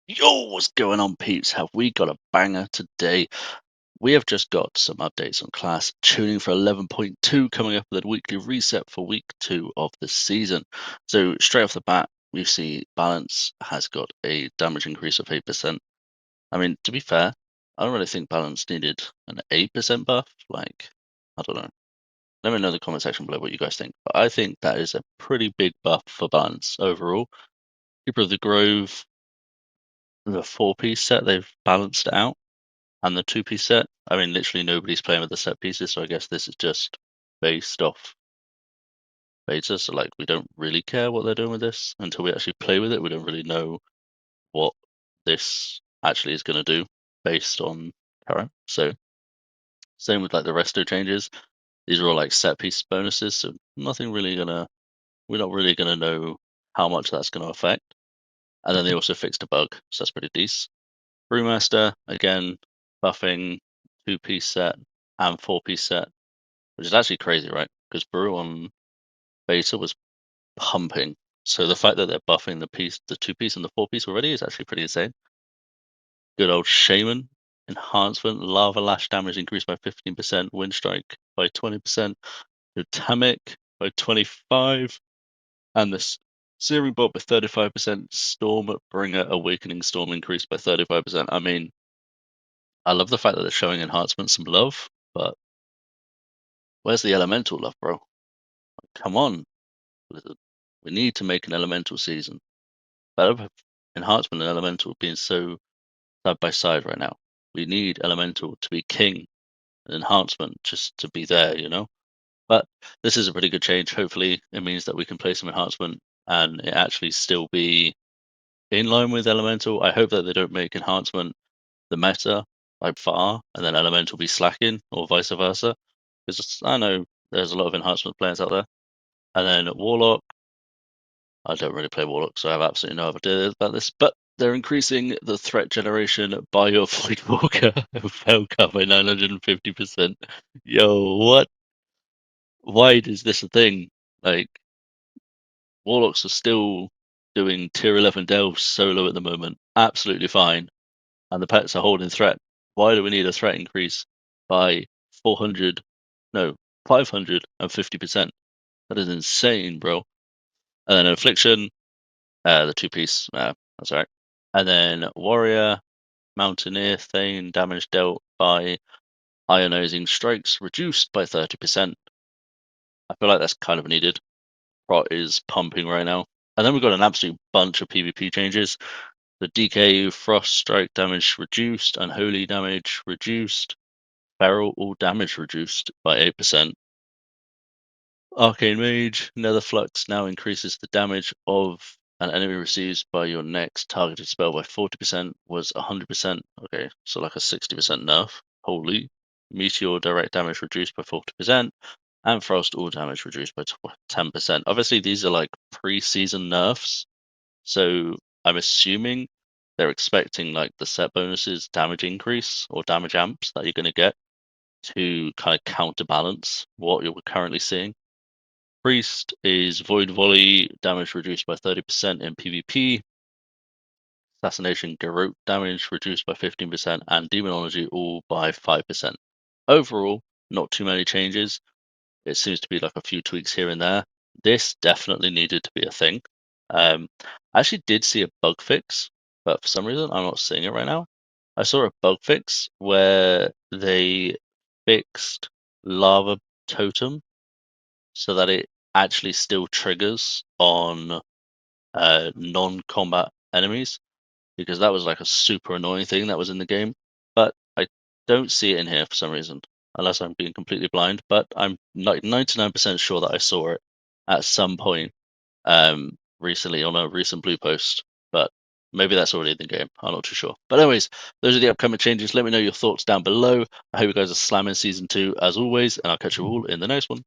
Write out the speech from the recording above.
Yo, what's going on, peeps? Have we got a banger today? We have just got some updates on class tuning for 11.2 coming up with a weekly reset for week 2 of the season. So, straight off the bat, we see balance has got a damage increase of 8%. I mean, to be fair, I don't really think balance needed an 8% buff. I don't know. Let me know in the comment section below what you guys think. But I think that is a pretty big buff for balance overall. Keeper of the Grove, the 4-piece set, they've balanced it out. And the 2-piece set, I mean, literally nobody's playing with the set pieces, so I guess this is just based off beta. So, we don't really care what they're doing with this until we actually play with it. We don't really know what this actually is going to do based on current. So, same with the resto changes. These are all set piece bonuses, so we're not really gonna know how much that's going to affect. And then they also fixed a bug, so that's pretty decent. Brewmaster, again, buffing 2-piece set and 4-piece set, which is actually crazy, right? Because Brew on beta was pumping. So the fact that they're buffing the 2-piece and the 4-piece already is actually pretty insane. Good old Shaman, Enhancement, Lava Lash damage increased by 15%, Wind Strike by 20%, Tamic by 25%, and the Searing Bolt by 35%, Stormbringer Awakening Storm increased by 35%. I mean, I love the fact that they're showing Enhancement some love, but where's the Elemental love, bro? Come on. We need to make an Elemental season. Better Enhancement and Elemental being so side by side right now. We need Elemental to be king and Enhancement just to be there, you know? But this is a pretty good change. Hopefully, it means that we can play some Enhancement and it actually still be in line with Elemental. I hope that they don't make Enhancement the meta by far and then Elemental be slacking or vice versa. Because I know there's a lot of Enhancement players out there. And then Warlock, I don't really play Warlock, so I have absolutely no idea about this. But they're increasing the threat generation by your Voidwalker and Felka by 950%. Yo, what? Why is this a thing? Like, Warlocks are still doing tier 11 delves solo at the moment. Absolutely fine. And the pets are holding threat. Why do we need a threat increase by 400? No, 550%. That is insane, bro. And then Affliction, the 2-piece, that's right. And then Warrior, Mountaineer, Thane, damage dealt by ionizing strikes reduced by 30%. I feel like that's kind of needed. Prot is pumping right now. And then we've got an absolute bunch of PvP changes. The DK Frost strike damage reduced, Unholy damage reduced, Feral all damage reduced by 8%. Arcane Mage, Nether Flux now increases the damage of an enemy receives by your next targeted spell by 40%, was 100%. Okay, so like a 60% nerf. Holy. Meteor direct damage reduced by 40%, and Frost all damage reduced by 10%. Obviously, these are pre-season nerfs, so I'm assuming they're expecting the set bonuses damage increase or damage amps that you're going to get to kind of counterbalance what you're currently seeing. Priest is Void Volley, damage reduced by 30% in PvP. Assassination Garrote damage reduced by 15%, and Demonology all by 5%. Overall, not too many changes. It seems to be a few tweaks here and there. This definitely needed to be a thing. I actually did see a bug fix, but for some reason I'm not seeing it right now. I saw a bug fix where they fixed Lava Totem so that it actually still triggers on non-combat enemies, because that was a super annoying thing that was in the game. But I don't see it in here for some reason, unless I'm being completely blind. But I'm 99% sure that I saw it at some point recently on a recent blue post. But maybe that's already in the game. I'm not too sure. But anyways, those are the upcoming changes. Let me know your thoughts down below. I hope you guys are slamming season 2 as always, and I'll catch you all in the next one.